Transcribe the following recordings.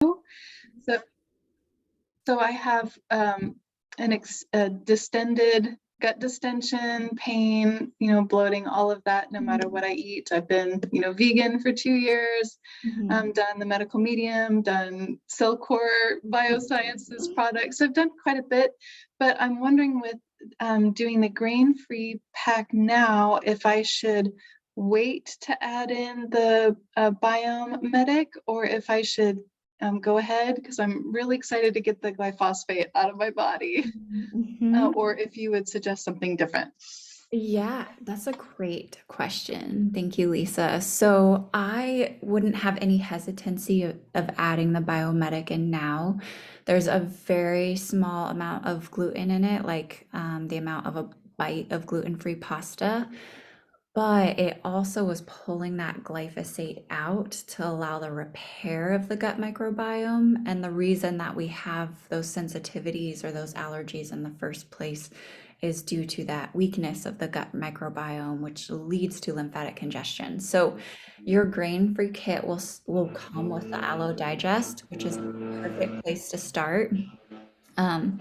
So, so I have a distended gut distension, pain, bloating, all of that, no matter what I eat. I've been, vegan for 2 years, Mhm. done the medical medium, done Cellcore Biosciences products. I've done quite a bit, but I'm wondering with doing the grain-free pack now, if I should wait to add in the Biome Medic, or if I should go ahead, because I'm really excited to get the glyphosate out of my body, Mhm. or if you would suggest something different. Yeah, that's a great question. Thank you, Lisa. So I wouldn't have any hesitancy of adding the biomedic in now. There's a very small amount of gluten in it, like the amount of a bite of gluten-free pasta, but it also was pulling that glyphosate out to allow the repair of the gut microbiome. And the reason that we have those sensitivities or those allergies in the first place is due to that weakness of the gut microbiome, which leads to lymphatic congestion. So your grain-free kit will come with the Allo Digest, which is a perfect place to start. Um,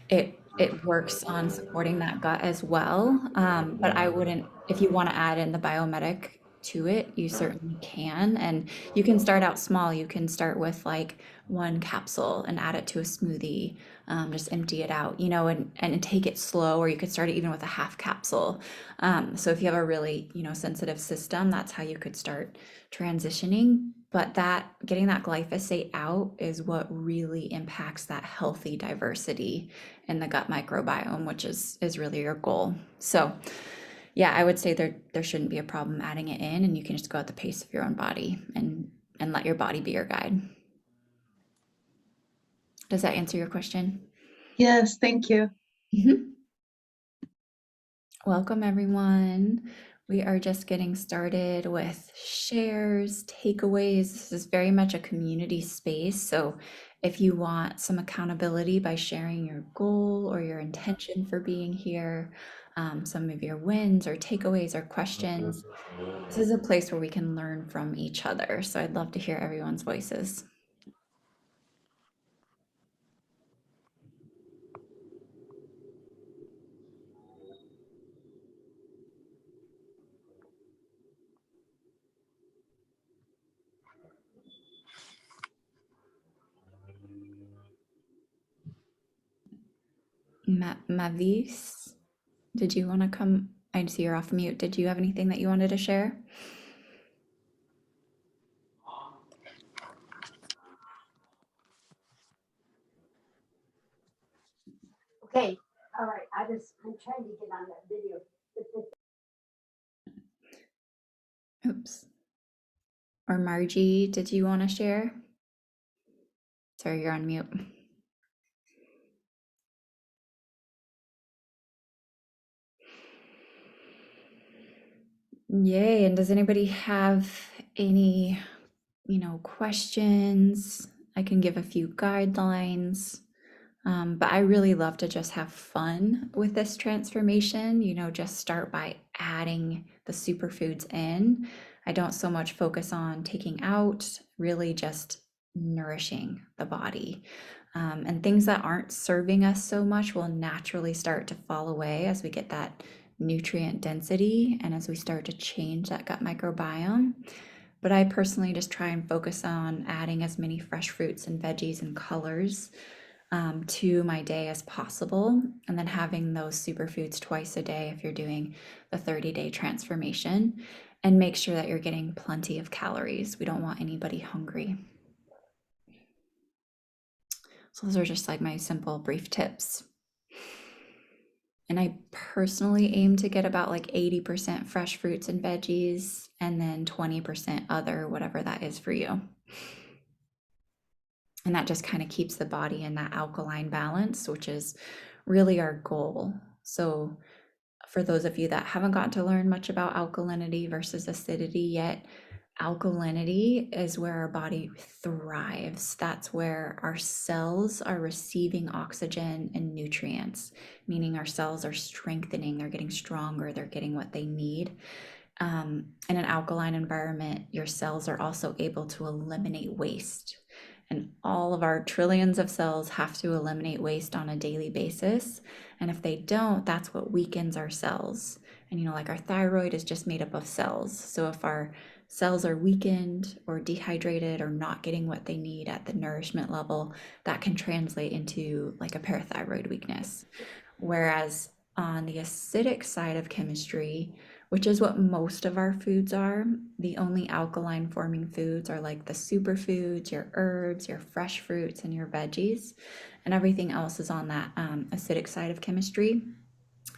it works on supporting that gut as well. But I wouldn't, if you want to add in the biomedic to it, you certainly can. And you can start out small. You can start with like one capsule and add it to a smoothie. Just empty it out, and take it slow, or you could start it even with a half capsule. So if you have a really, sensitive system, that's how you could start transitioning. But that getting that glyphosate out is what really impacts that healthy diversity in the gut microbiome, which is really your goal. So yeah, I would say there shouldn't be a problem adding it in, and you can just go at the pace of your own body and let your body be your guide. Does that answer your question? Yes, thank you. Mhm. Welcome, everyone. We are just getting started with shares, takeaways. This is very much a community space. So, if you want some accountability by sharing your goal or your intention for being here, some of your wins or takeaways or questions, this is a place where we can learn from each other. So, I'd love to hear everyone's voices. Mavis, did you want to come? I see you're off mute. Did you have anything that you wanted to share? Okay, all right. I'm trying to get on that video. Oops. Or Margie, did you want to share? Sorry, you're on mute. Yay. And does anybody have any, questions? I can give a few guidelines. But I really love to just have fun with this transformation, just start by adding the superfoods in. I don't so much focus on taking out, really just nourishing the body. And things that aren't serving us so much will naturally start to fall away as we get that nutrient density and as we start to change that gut microbiome. But I personally just try and focus on adding as many fresh fruits and veggies and colors to my day as possible, and then having those superfoods twice a day if you're doing the 30-day transformation, and make sure that you're getting plenty of calories. We don't want anybody hungry. So those are just like my simple brief tips. And I personally aim to get about like 80% fresh fruits and veggies, and then 20% other, whatever that is for you. And that just kind of keeps the body in that alkaline balance, which is really our goal. So, for those of you that haven't gotten to learn much about alkalinity versus acidity yet, alkalinity is where our body thrives. That's where our cells are receiving oxygen and nutrients, meaning our cells are strengthening, they're getting stronger, they're getting what they need. In an alkaline environment, your cells are also able to eliminate waste. And all of our trillions of cells have to eliminate waste on a daily basis. And if they don't, that's what weakens our cells. And like our thyroid is just made up of cells. So if our cells are weakened or dehydrated or not getting what they need at the nourishment level, that can translate into like a parathyroid weakness. Whereas on the acidic side of chemistry, which is what most of our foods are, the only alkaline forming foods are like the superfoods, your herbs, your fresh fruits, and your veggies. And everything else is on that acidic side of chemistry.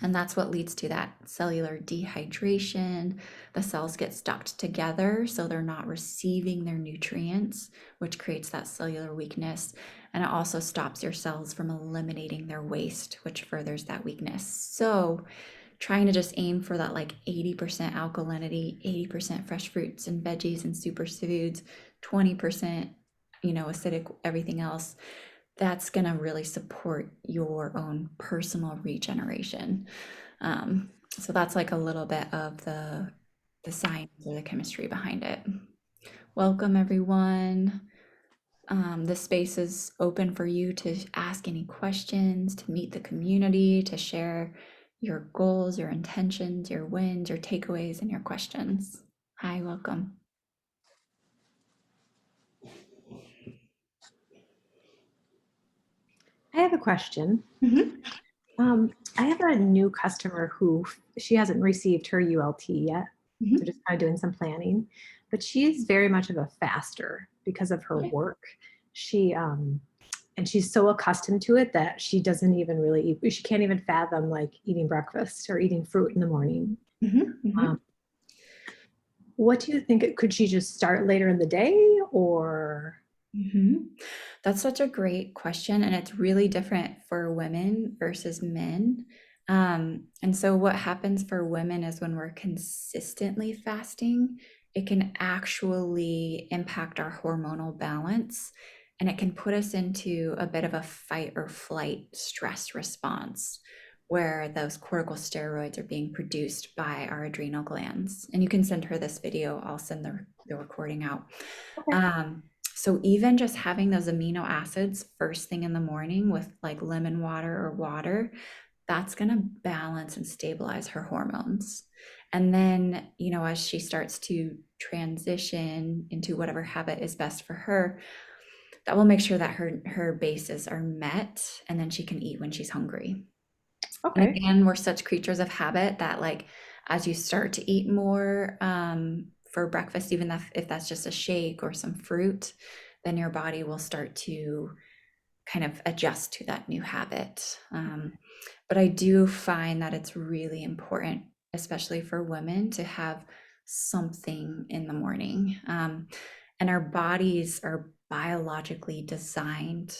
And that's what leads to that cellular dehydration. The cells get stuck together, so they're not receiving their nutrients, which creates that cellular weakness. And it also stops your cells from eliminating their waste, which furthers that weakness. So trying to just aim for that like 80% alkalinity, 80% fresh fruits and veggies and superfoods, 20%, acidic, everything else, that's going to really support your own personal regeneration. So that's like a little bit of the science or the chemistry behind it. Welcome, everyone. This space is open for you to ask any questions, to meet the community, to share your goals, your intentions, your wins, your takeaways, and your questions. Hi, welcome. I have a question. Mhm. I have a new customer who she hasn't received her ULT yet. Mhm. So just kind of doing some planning, but she's very much of a faster because of her Okay. work. She and she's so accustomed to it that she doesn't even really eat. She can't even fathom like eating breakfast or eating fruit in the morning. Mhm. Mhm. Um, what do you think? Could she just start later in the day or? That's such a great question, and it's really different for women versus men. And so, what happens for women is when we're consistently fasting, it can actually impact our hormonal balance, and it can put us into a bit of a fight or flight stress response where those corticosteroids are being produced by our adrenal glands. And you can send her this video, I'll send the recording out. Okay. So even just having those amino acids first thing in the morning with like lemon water or water, that's going to balance and stabilize her hormones. And then, as she starts to transition into whatever habit is best for her, that will make sure that her bases are met, and then she can eat when she's hungry. And Okay. again, we're such creatures of habit that like as you start to eat more for breakfast, even if that's just a shake or some fruit, then your body will start to kind of adjust to that new habit. But I do find that it's really important, especially for women, to have something in the morning. And our bodies are biologically designed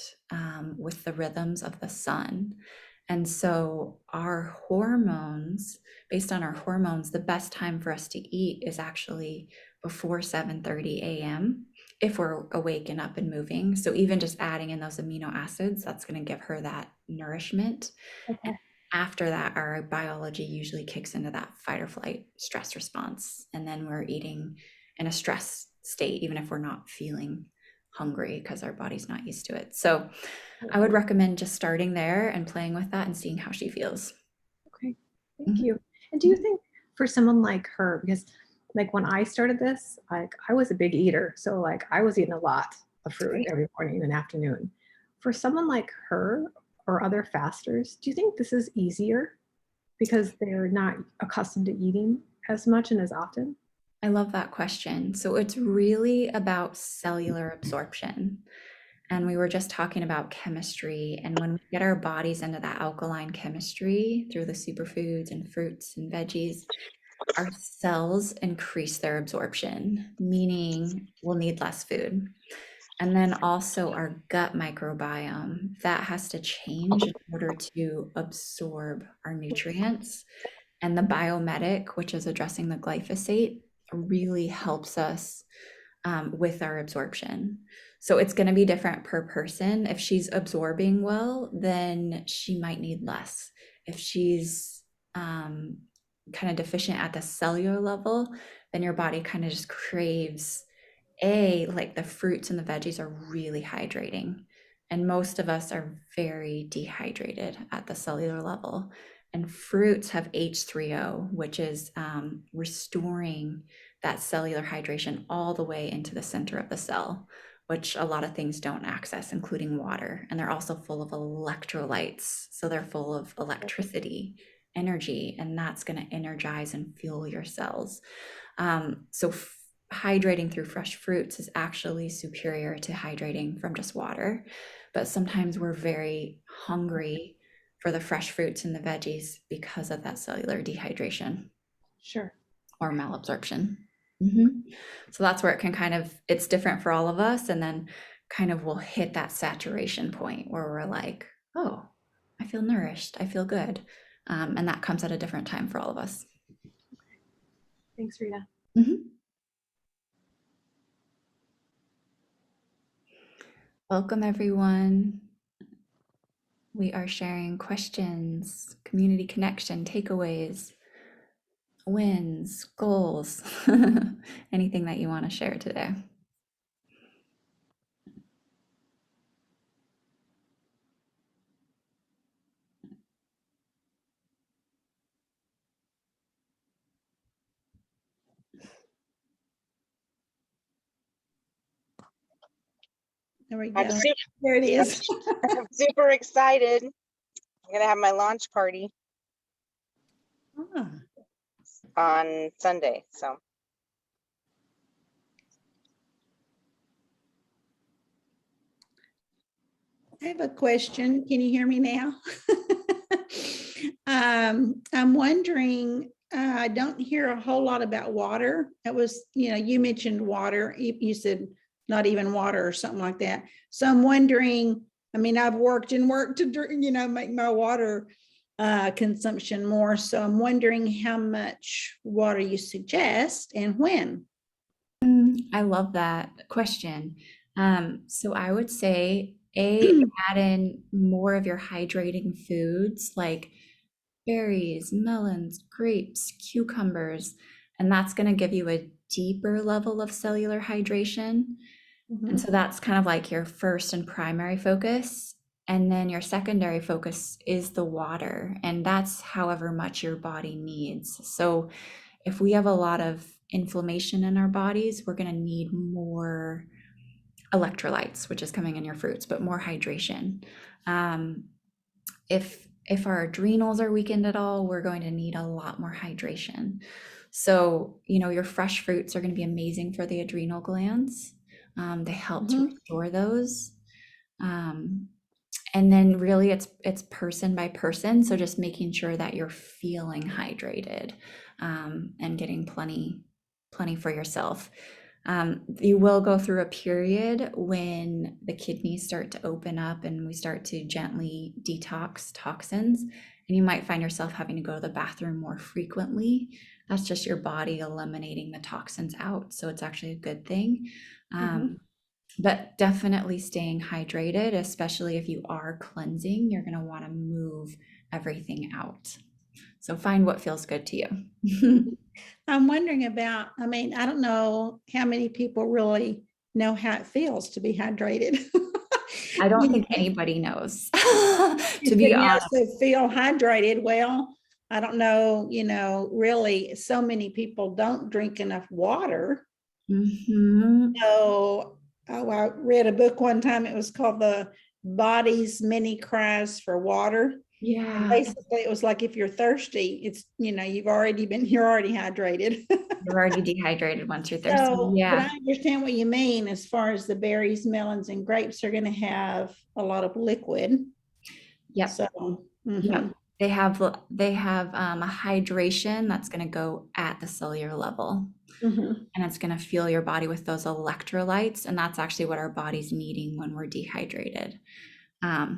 with the rhythms of the sun. And so our hormones, based on our hormones, the best time for us to eat is actually before 7:30 a.m. if we're awake and up and moving. So even just adding in those amino acids, that's going to give her that nourishment. Okay. And after that, our biology usually kicks into that fight or flight stress response. And then we're eating in a stress state, even if we're not feeling hungry because our body's not used to it. So I would recommend just starting there and playing with that and seeing how she feels. Okay, thank you. And do you think for someone like her, because like when I started this, like I was a big eater, so like I was eating a lot of fruit Right. every morning and afternoon. For someone like her or other fasters, do you think this is easier because they're not accustomed to eating as much and as often? I love that question. So it's really about cellular absorption. And we were just talking about chemistry. And when we get our bodies into that alkaline chemistry through the superfoods and fruits and veggies, our cells increase their absorption, meaning we'll need less food. And then also our gut microbiome, that has to change in order to absorb our nutrients. And the biomedic, which is addressing the glyphosate, really helps us with our absorption. So it's going to be different per person. If she's absorbing well, then she might need less. If she's kind of deficient at the cellular level, then your body kind of just craves Like the fruits and the veggies are really hydrating. And most of us are very dehydrated at the cellular level. And fruits have H3O, which is restoring that cellular hydration all the way into the center of the cell, which a lot of things don't access, including water. And they're also full of electrolytes. So they're full of electricity, energy, and that's going to energize and fuel your cells. So hydrating through fresh fruits is actually superior to hydrating from just water. But sometimes we're very hungry for the fresh fruits and the veggies because of that cellular dehydration Sure. or malabsorption. So that's where it can kind of, it's different for all of us. And then kind of we'll hit that saturation point where we're like, oh, I feel nourished, I feel good. And that comes at a different time for all of us. Thanks, Rita. Welcome, everyone. We are sharing questions, community connection, takeaways, wins, goals, anything that you want to share today. There we I'm go. super, There it is. I'm super excited. I'm gonna have my launch party Ah, on Sunday. So I have a question. Can you hear me now? I'm wondering, I don't hear a whole lot about water. It was, you mentioned water. You said not even water or something like that. So I'm wondering, I mean, I've worked and worked to, make my water consumption more. So I'm wondering how much water you suggest and when. I love that question. So I would say add in more of your hydrating foods like berries, melons, grapes, cucumbers, and that's going to give you a deeper level of cellular hydration. And so that's kind of like your first and primary focus. And then your secondary focus is the water, and that's however much your body needs. So if we have a lot of inflammation in our bodies, we're going to need more electrolytes, which is coming in your fruits, but more hydration. If our adrenals are weakened at all, we're going to need a lot more hydration. So, your fresh fruits are going to be amazing for the adrenal glands. They help to restore those. And then really it's person by person. So just making sure that you're feeling hydrated and getting plenty for yourself. You will go through a period when the kidneys start to open up and we start to gently detox toxins. And you might find yourself having to go to the bathroom more frequently. That's just your body eliminating the toxins out. So it's actually a good thing. But definitely staying hydrated, especially if you are cleansing, you're going to want to move everything out. So find what feels good to you. I'm wondering about, I don't know how many people really know how it feels to be hydrated. I don't think anybody knows, to be honest. To feel hydrated. Well, I don't know, really so many people don't drink enough water. So I read a book one time. It was called The Body's Many Cries for Water. Yeah. And basically, it was like if you're thirsty, it's, you're already hydrated. You're already dehydrated once you're thirsty. So, Yeah. but I understand what you mean as far as the berries, melons, and grapes are going to have a lot of liquid. Yep. So, Yep. They have a hydration that's going to go at the cellular level. And it's going to fuel your body with those electrolytes. And that's actually what our body's needing when we're dehydrated.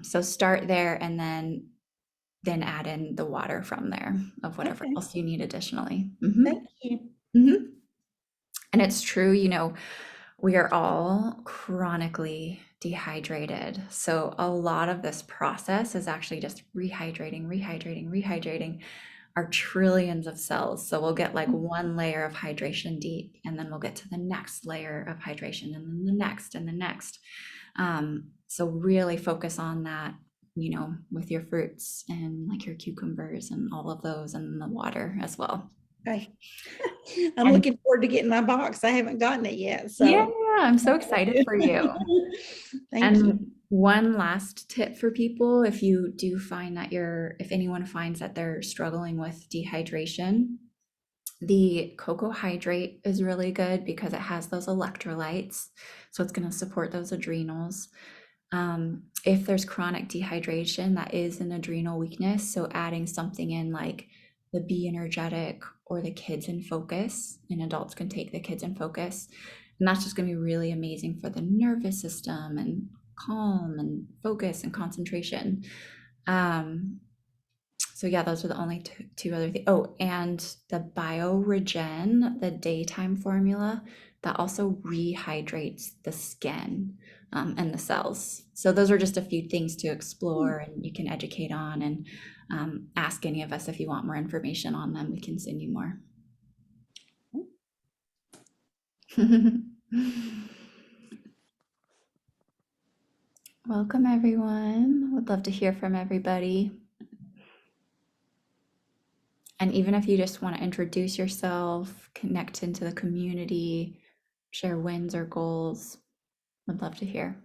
So start there and then add in the water from there of whatever else you need additionally. Thank you. And it's true, we are all chronically dehydrated. So a lot of this process is actually just rehydrating. are trillions of cells. So we'll get like one layer of hydration deep, and then we'll get to the next layer of hydration, and then the next and the next. So really focus on that, with your fruits and like your cucumbers and all of those, and the water as well. Okay. I'm And- looking forward to getting my box. I haven't gotten it yet. So Yeah, I'm so excited for you. Thank you. And one last tip for people, if you do find that if anyone finds that they're struggling with dehydration, the cocoa hydrate is really good because it has those electrolytes. So it's going to support those adrenals. If there's chronic dehydration, that is an adrenal weakness. So adding something in like the Be Energetic or the Kids in Focus, and adults can take the Kids in Focus. And that's just going to be really amazing for the nervous system and calm and focus and concentration. So yeah, those are the only two other things. Oh, and the BioRegen, the daytime formula, that also rehydrates the skin and the cells. So those are just a few things to explore, and you can educate on, and ask any of us if you want more information on them. We can send you more. Welcome, everyone. Would love to hear from everybody. And even if you just want to introduce yourself, connect into the community, share wins or goals, would love to hear.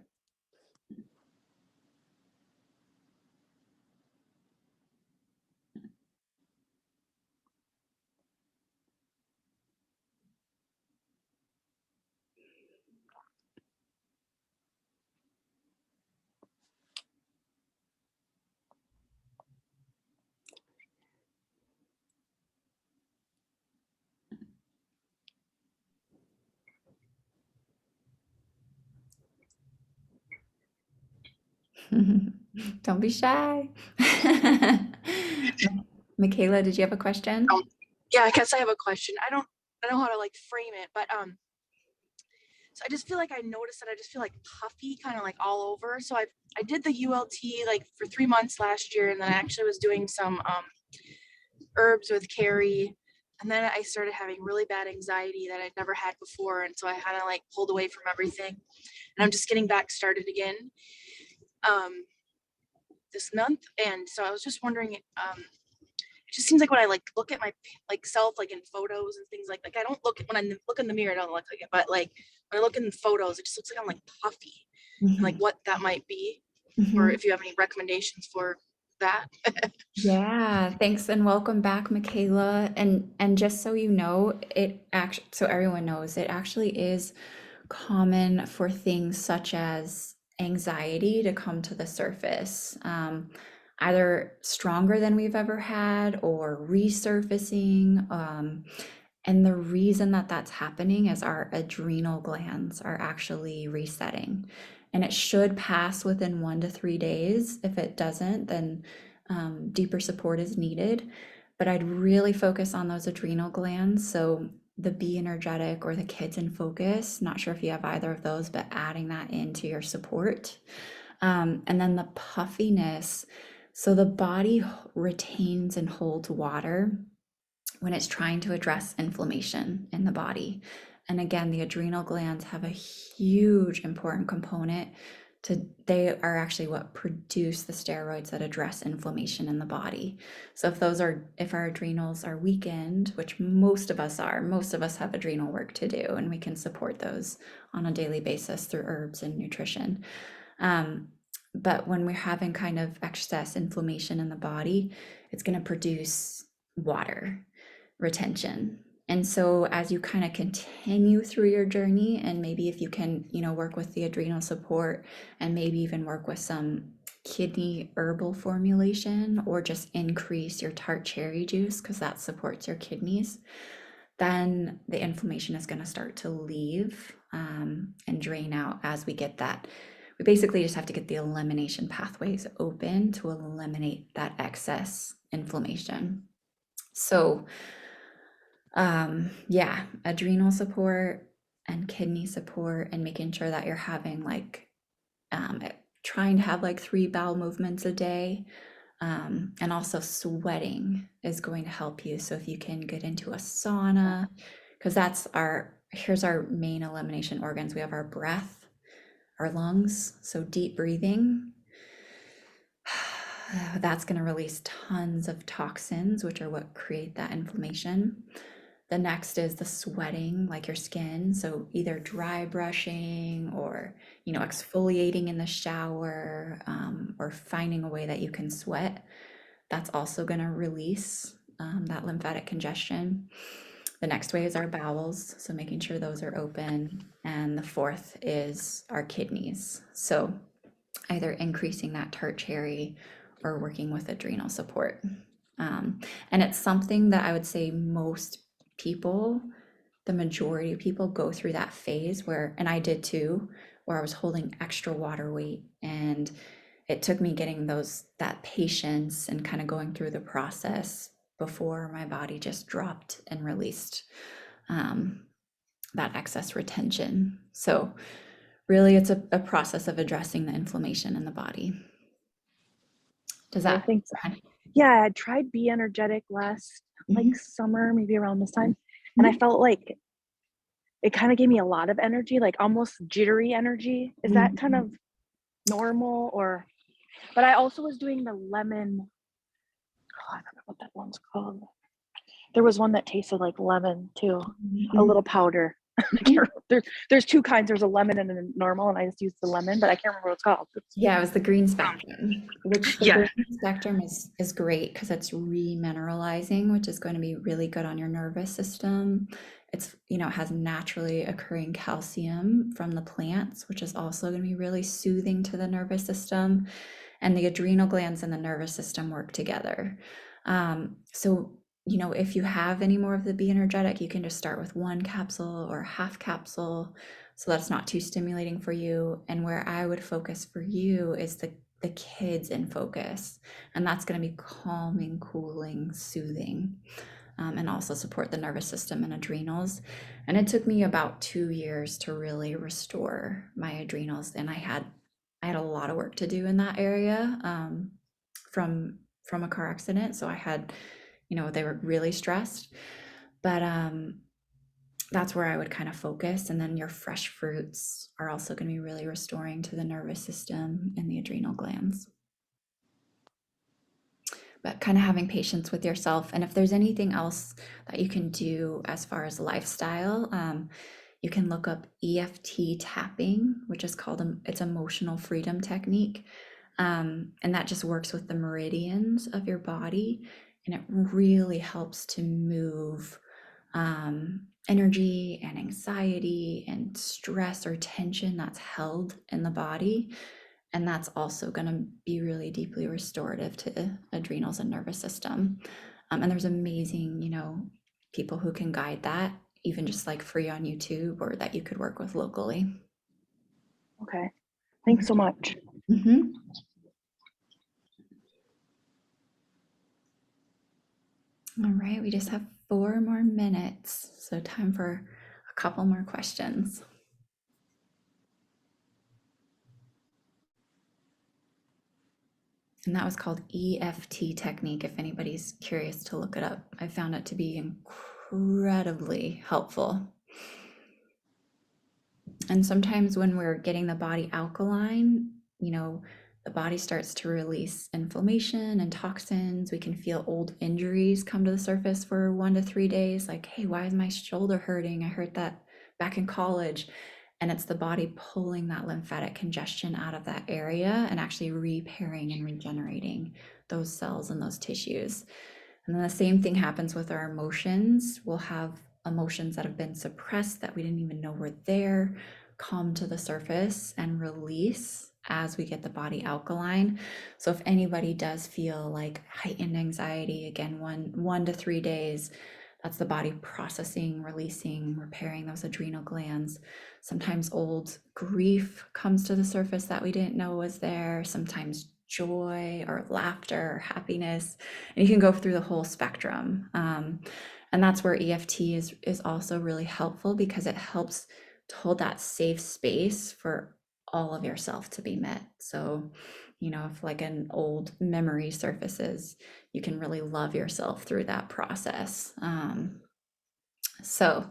Don't be shy. Michaela, did you have a question? Yeah, I guess I have a question. I don't know how to like frame it, but so I just feel like I noticed that I just feel like puffy kind of like all over. So I did the ULT like for 3 months last year, and then I actually was doing some herbs with Carrie, and then I started having really bad anxiety that I'd never had before, and so I kind of like pulled away from everything, and I'm just getting back started again this month. And so I was just wondering, it just seems like when I like look at my like self like in photos and things like I don't look when I look in the mirror, I don't look like it, but like when I look in the photos, it just looks like I'm like puffy, and like what that might be, or if you have any recommendations for that. Yeah, thanks and welcome back, Michaela. And just so you know, so everyone knows, it actually is common for things such as anxiety to come to the surface, either stronger than we've ever had or resurfacing. And the reason that that's happening is our adrenal glands are actually resetting. And it should pass within 1 to 3 days. If it doesn't, then deeper support is needed. But I'd really focus on those adrenal glands. So the Be Energetic or the Kids in Focus, not sure if you have either of those, but adding that into your support. And then the puffiness. So the body retains and holds water when it's trying to address inflammation in the body. And again, the adrenal glands have a huge important component they are actually what produce the steroids that address inflammation in the body. So if our adrenals are weakened, which most of us have adrenal work to do, and we can support those on a daily basis through herbs and nutrition. But when we're having kind of excess inflammation in the body, it's going to produce water retention. And so as you kind of continue through your journey, and maybe if you can, work with the adrenal support, and maybe even work with some kidney herbal formulation, or just increase your tart cherry juice because that supports your kidneys, then the inflammation is going to start to leave and drain out as we get that. We basically just have to get the elimination pathways open to eliminate that excess inflammation. So adrenal support and kidney support, and making sure that you're having trying to have 3 bowel movements a day, And also sweating is going to help you. So if you can get into a sauna, because here's our main elimination organs. We have our breath, our lungs, so deep breathing. That's going to release tons of toxins, which are what create that inflammation. The next is the sweating, like your skin. So either dry brushing or, exfoliating in the shower, or finding a way that you can sweat. That's also going to release that lymphatic congestion. The next way is our bowels. So making sure those are open. And the fourth is our kidneys. So either increasing that tertiary or working with adrenal support. And it's something that I would say most people, the majority of people, go through that phase where, and I did too, where I was holding extra water weight, and it took me getting that patience and kind of going through the process before my body just dropped and released that excess retention. So really it's a process of addressing the inflammation in the body. Does I that think so. Yeah, I tried Be Energetic last like summer, maybe around this time. And I felt like it kind of gave me a lot of energy, like almost jittery energy. Is that kind of normal? Or, but I also was doing the lemon. Oh, I forgot what that one's called. There was one that tasted like lemon too, a little powder. There's two kinds. There's a lemon and a normal, and I just used the lemon, but I can't remember what it's called. Yeah, it was the green spectrum, which the green spectrum is great because it's remineralizing, which is going to be really good on your nervous system. It's, it has naturally occurring calcium from the plants, which is also going to be really soothing to the nervous system. And the adrenal glands and the nervous system work together. So, if you have any more of the Be Energetic, you can just start with one capsule or half capsule, so that's not too stimulating for you. And where I would focus for you is the kids in focus, and that's going to be calming, cooling, soothing, and also support the nervous system and adrenals. And it took me about 2 years to really restore my adrenals, and I had a lot of work to do in that area, from a car accident. So I had, they were really stressed, but that's where I would kind of focus. And then your fresh fruits are also going to be really restoring to the nervous system and the adrenal glands. But kind of having patience with yourself. And if there's anything else that you can do as far as lifestyle, you can look up EFT tapping, which is called it's emotional freedom technique. And that just works with the meridians of your body. And it really helps to move energy and anxiety and stress or tension that's held in the body. And that's also going to be really deeply restorative to the adrenals and nervous system. And there's amazing, people who can guide that, even just like free on YouTube, or that you could work with locally. Okay. Thanks so much. All right, we just have 4 more minutes, so time for a couple more questions. And that was called EFT technique, if anybody's curious to look it up. I found it to be incredibly helpful. And sometimes when we're getting the body alkaline, the body starts to release inflammation and toxins. We can feel old injuries come to the surface for 1 to 3 days. Like, hey, why is my shoulder hurting? I hurt that back in college. And it's the body pulling that lymphatic congestion out of that area and actually repairing and regenerating those cells and those tissues. And then the same thing happens with our emotions. We'll have emotions that have been suppressed that we didn't even know were there come to the surface and release as we get the body alkaline. So if anybody does feel like heightened anxiety, again, 1 to 3 days, that's the body processing, releasing, repairing those adrenal glands. Sometimes old grief comes to the surface that we didn't know was there. Sometimes joy or laughter or happiness. And you can go through the whole spectrum. And that's where EFT is also really helpful, because it helps to hold that safe space for all of yourself to be met. So, if like an old memory surfaces, you can really love yourself through that process. So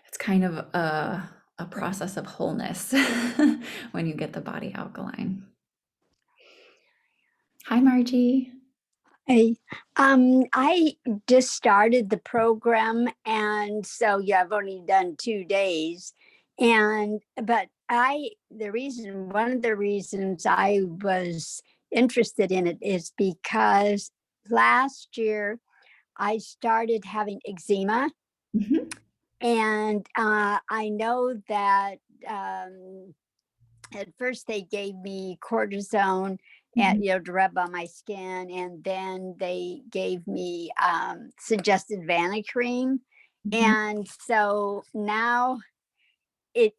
it's kind of a process of wholeness when you get the body alkaline. Hi, Margie. Hey, I just started the program, and so yeah, I've only done 2 days, but one of the reasons I was interested in it is because last year I started having eczema, Mhm. and I know that at first they gave me cortisone Mhm. to rub on my skin, and then they gave me suggested Vana cream, Mhm. and so now it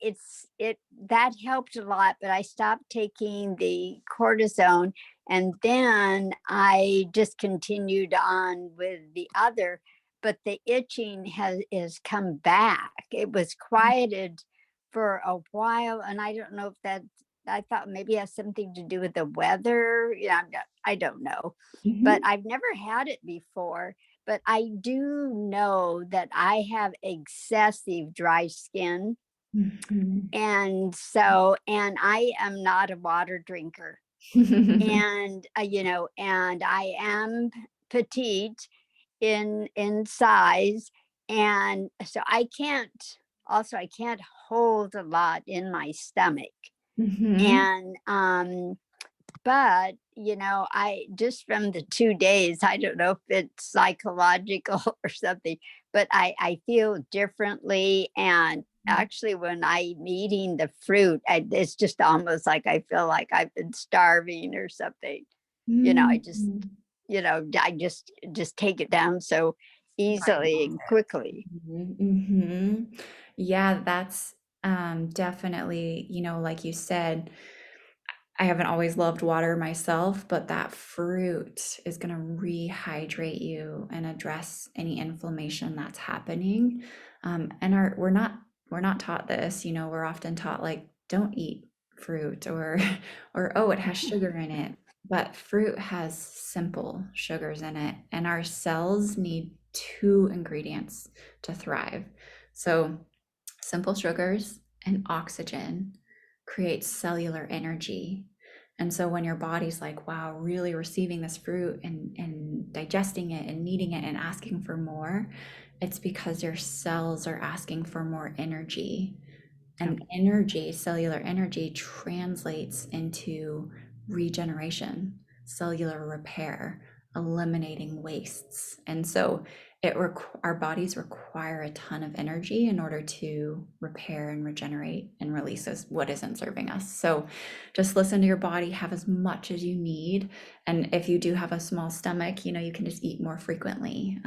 that helped a lot, but I stopped taking the cortisone, and then I just continued on with the other, but the itching has come back. It was quieted for a while, and I don't know if that, I thought maybe it has something to do with the weather. Yeah, I don't know, but Mhm. I've never had it before. But I do know that I have excessive dry skin, Mhm. and I am not a water drinker, and I am petite in size, and so I can't hold a lot in my stomach, Mhm. and but I just from the 2 days, I don't know if it's psychological or something, but I feel differently. And actually, when I'm eating the fruit, it's just almost like I feel like I've been starving or something. I just, Mhm. I just take it down so easily and quickly. Mhm. Yeah, that's definitely, like you said, I haven't always loved water myself, but that fruit is going to rehydrate you and address any inflammation that's happening. And we're not taught this, we're often taught like don't eat fruit or oh, it has sugar in it. But fruit has simple sugars in it, and our cells need two ingredients to thrive. So simple sugars and oxygen create cellular energy. And so when your body's like, wow, really receiving this fruit and digesting it and needing it and asking for more, it's because your cells are asking for more energy. And energy, cellular energy, translates into regeneration, cellular repair, eliminating wastes. And so our bodies require a ton of energy in order to repair and regenerate and release what isn't serving us. So just listen to your body, have as much as you need. And if you do have a small stomach, you can just eat more frequently,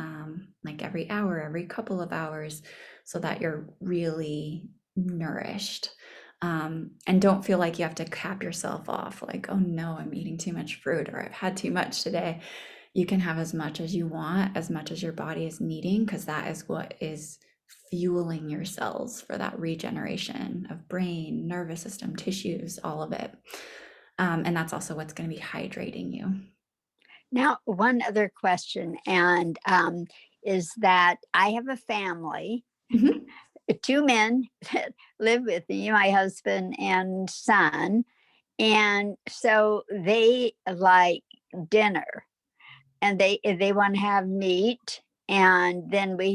like every hour, every couple of hours, so that you're really nourished. And don't feel like you have to cap yourself off like, oh no, I'm eating too much fruit or I've had too much today. You can have as much as you want, as much as your body is needing, because that is what is fueling your cells for that regeneration of brain, nervous system, tissues, all of it. And that's also what's going to be hydrating you. Now, one other question, and is that I have a family, Mhm. 2 men that live with me, my husband and son. And so they like dinner, and they want to have meat. And then we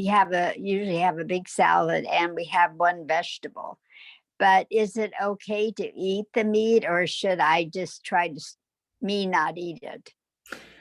usually have a big salad, and we have one vegetable. But is it okay to eat the meat, or should I just try to me not eat it?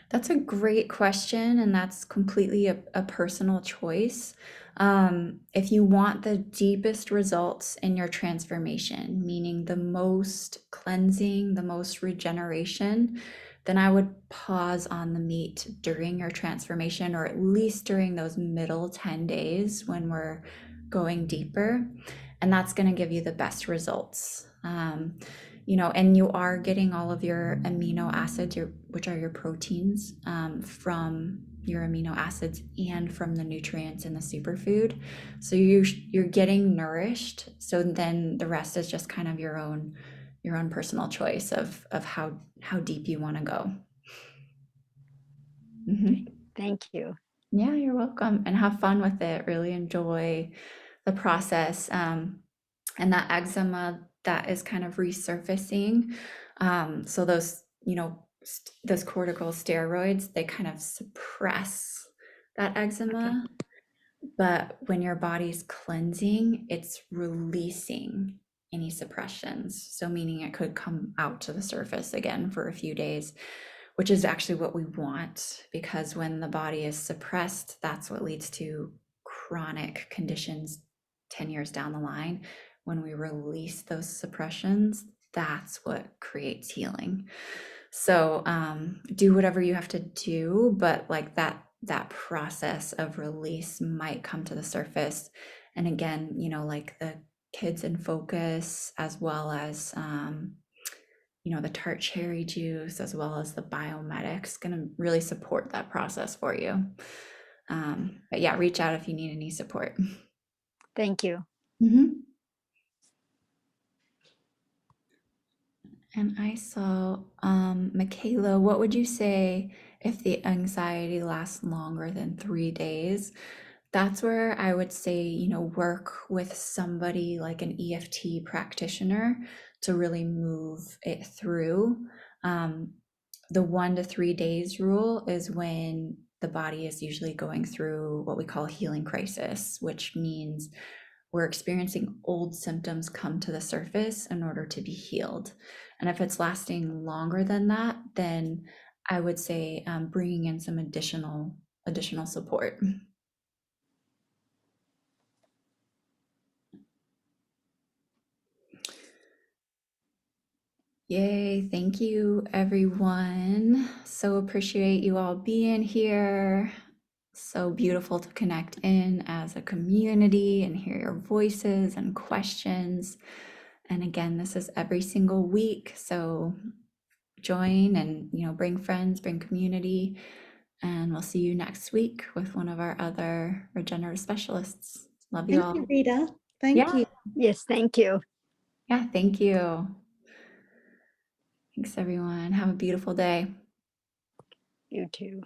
That's a great question, and that's completely a personal choice. If you want the deepest results in your transformation, meaning the most cleansing, the most regeneration, then I would pause on the meat during your transformation, or at least during those middle 10 days when we're going deeper. And that's going to give you the best results. And you are getting all of your amino acids, which are your proteins, from your amino acids and from the nutrients in the superfood. So you're getting nourished. So then the rest is just kind of your own your own personal choice of how deep you want to go. Mhm. Thank you. Yeah, you're welcome. And have fun with it. Really enjoy the process. And that eczema that is kind of resurfacing. So those, those cortical steroids, they kind of suppress that eczema. But when your body's cleansing, it's releasing any suppressions. So meaning it could come out to the surface again for a few days, which is actually what we want, because when the body is suppressed, that's what leads to chronic conditions 10 years down the line. When we release those suppressions, that's what creates healing. So do whatever you have to do, but like that process of release might come to the surface. And again, like the kids in focus, as well as the tart cherry juice, as well as the biomedics, going to really support that process for you. But yeah, reach out if you need any support. Thank you. Mhm. And I saw, Michaela, what would you say if the anxiety lasts longer than 3 days? That's where I would say, work with somebody like an EFT practitioner to really move it through. The 1 to 3 days rule is when the body is usually going through what we call healing crisis, which means we're experiencing old symptoms come to the surface in order to be healed. And if it's lasting longer than that, then I would say bringing in some additional support. Yay, thank you everyone. So appreciate you all being here. So beautiful to connect in as a community and hear your voices and questions. And again, this is every single week. So join and bring friends, bring community, and we'll see you next week with one of our other regenerative specialists. Love you Thank all. you, Rita. Thank Yeah. you. Yes, thank you. Yeah, thank you. Thanks everyone. Have a beautiful day. You too.